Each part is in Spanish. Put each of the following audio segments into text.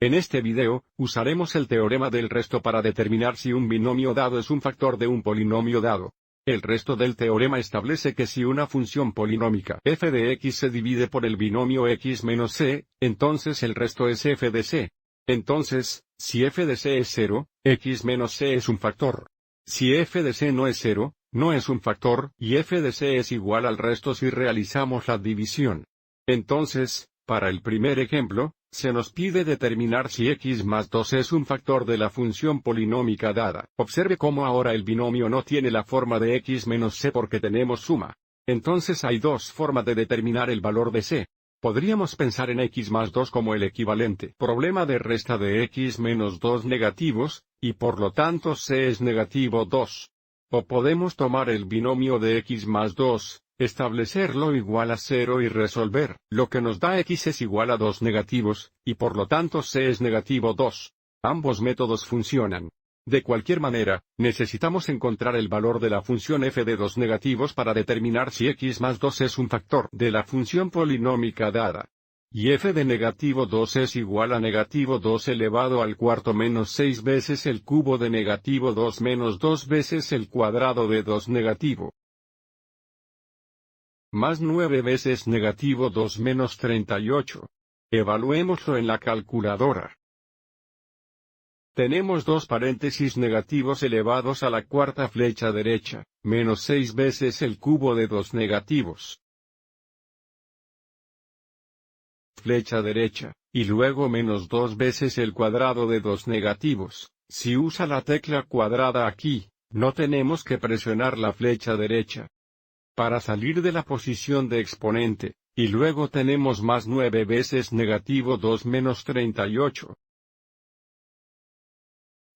En este video, usaremos el teorema del resto para determinar si un binomio dado es un factor de un polinomio dado. El resto del teorema establece que si una función polinómica f de x se divide por el binomio x menos c, entonces el resto es f de c. Entonces, si f de c es 0, x menos c es un factor. Si f de c no es 0, no es un factor, y f de c es igual al resto si realizamos la división. Entonces, para el primer ejemplo, se nos pide determinar si x más 2 es un factor de la función polinómica dada. Observe cómo ahora el binomio no tiene la forma de x menos c porque tenemos suma. Entonces hay dos formas de determinar el valor de c. Podríamos pensar en x más 2 como el equivalente problema de resta de x menos 2 negativos, y por lo tanto c es negativo 2. O podemos tomar el binomio de x más 2, establecerlo igual a 0 y resolver, lo que nos da x es igual a 2 negativos, y por lo tanto c es negativo 2. Ambos métodos funcionan. De cualquier manera, necesitamos encontrar el valor de la función f de 2 negativos para determinar si x más 2 es un factor de la función polinómica dada. Y f de negativo 2 es igual a negativo 2 elevado al cuarto menos 6 veces el cubo de negativo 2 menos 2 veces el cuadrado de 2 negativo. Más 9 veces negativo 2 menos 38. Evaluémoslo en la calculadora. Tenemos dos paréntesis negativos elevados a la cuarta flecha derecha, menos 6 veces el cubo de 2 negativos. Flecha derecha, y luego menos 2 veces el cuadrado de 2 negativos. Si usa la tecla cuadrada aquí, no tenemos que presionar la flecha derecha para salir de la posición de exponente, y luego tenemos más 9 veces negativo 2 menos 38.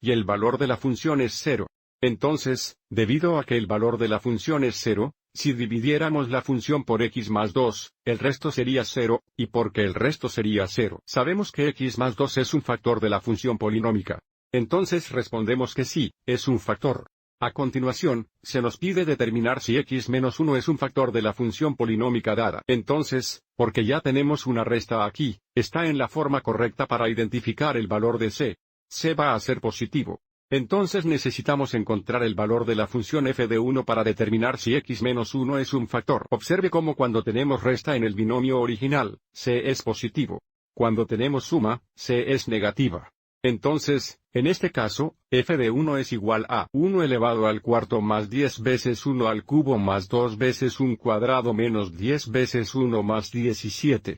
Y el valor de la función es 0. Entonces, debido a que el valor de la función es 0, si dividiéramos la función por x más 2, el resto sería 0, y porque el resto sería 0, sabemos que x más 2 es un factor de la función polinómica. Entonces respondemos que sí, es un factor. A continuación, se nos pide determinar si x menos 1 es un factor de la función polinómica dada. Entonces, porque ya tenemos una resta aquí, está en la forma correcta para identificar el valor de c. C va a ser positivo. Entonces necesitamos encontrar el valor de la función f de 1 para determinar si x menos 1 es un factor. Observe cómo cuando tenemos resta en el binomio original, c es positivo. Cuando tenemos suma, c es negativa. Entonces, en este caso, f de 1 es igual a 1 elevado al cuarto más 10 veces 1 al cubo más 2 veces 1 cuadrado menos 10 veces 1 más 17.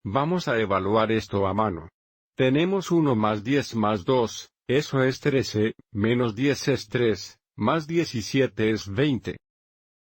Vamos a evaluar esto a mano. Tenemos 1 más 10 más 2, eso es 13, menos 10 es 3, más 17 es 20.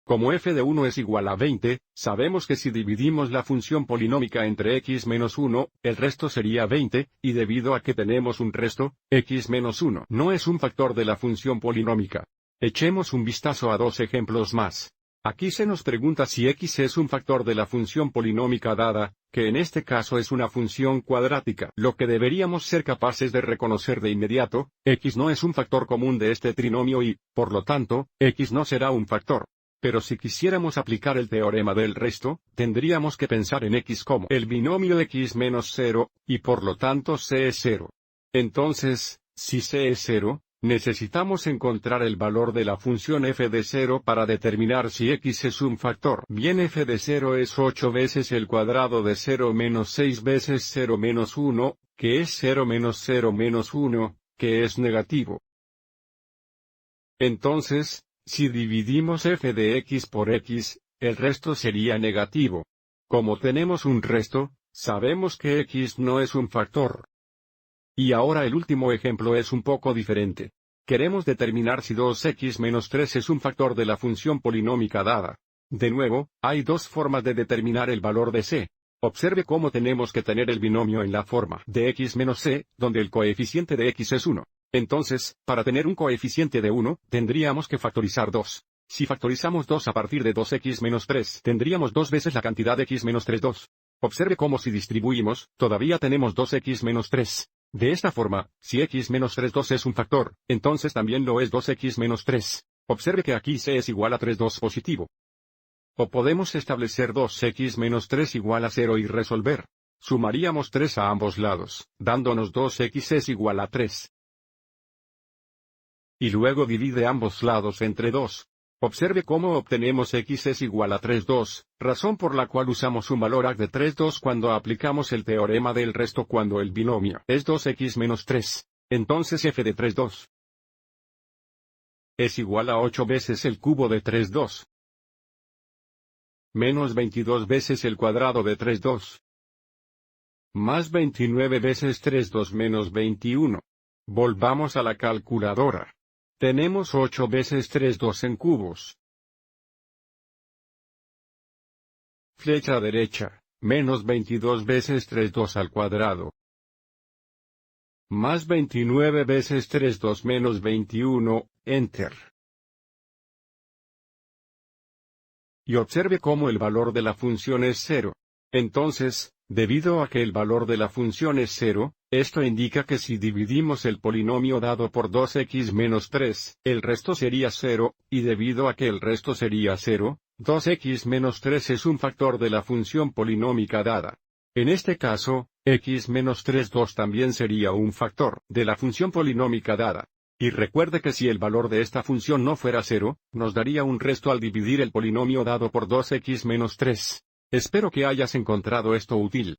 Como f de 1 es igual a 20, sabemos que si dividimos la función polinómica entre x menos 1, el resto sería 20, y debido a que tenemos un resto, x menos 1 no es un factor de la función polinómica. Echemos un vistazo a dos ejemplos más. Aquí se nos pregunta si x es un factor de la función polinómica dada, que en este caso es una función cuadrática. Lo que deberíamos ser capaces de reconocer de inmediato, x no es un factor común de este trinomio y, por lo tanto, x no será un factor. Pero si quisiéramos aplicar el teorema del resto, tendríamos que pensar en x como el binomio x menos 0, y por lo tanto c es 0. Entonces, si c es 0, necesitamos encontrar el valor de la función f de 0 para determinar si x es un factor. Bien, f de 0 es 8 veces el cuadrado de 0 menos 6 veces 0 menos 1, que es 0 menos 0 menos 1, que es negativo. Entonces, si dividimos f de x por x, el resto sería negativo. Como tenemos un resto, sabemos que x no es un factor. Y ahora el último ejemplo es un poco diferente. Queremos determinar si 2x menos 3 es un factor de la función polinómica dada. De nuevo, hay dos formas de determinar el valor de c. Observe cómo tenemos que tener el binomio en la forma de x menos c, donde el coeficiente de x es 1. Entonces, para tener un coeficiente de 1, tendríamos que factorizar 2. Si factorizamos 2 a partir de 2x menos 3, tendríamos 2 veces la cantidad de x menos 3 2. Observe cómo si distribuimos, todavía tenemos 2x menos 3. De esta forma, si x menos 3 2 es un factor, entonces también lo es 2x menos 3. Observe que aquí c es igual a 3 2 positivo. O podemos establecer 2x menos 3 igual a 0 y resolver. Sumaríamos 3 a ambos lados, dándonos 2x es igual a 3. Y luego divide ambos lados entre 2. Observe cómo obtenemos x es igual a 3,2, razón por la cual usamos un valor a de 3,2 cuando aplicamos el teorema del resto cuando el binomio es 2x menos 3. Entonces f de 3,2 es igual a 8 veces el cubo de 3,2 menos 22 veces el cuadrado de 3,2 más 29 veces 3,2 menos 21. Volvamos a la calculadora. Tenemos 8 veces 3,2 en cubos. Flecha derecha, menos 22 veces 3,2 al cuadrado. Más 29 veces 3,2 menos 21, Enter. Y observe cómo el valor de la función es 0. Entonces, debido a que el valor de la función es 0, esto indica que si dividimos el polinomio dado por 2x menos 3, el resto sería 0, y debido a que el resto sería 0, 2x menos 3 es un factor de la función polinómica dada. En este caso, x menos 3,2 también sería un factor de la función polinómica dada. Y recuerde que si el valor de esta función no fuera 0, nos daría un resto al dividir el polinomio dado por 2x menos 3. Espero que hayas encontrado esto útil.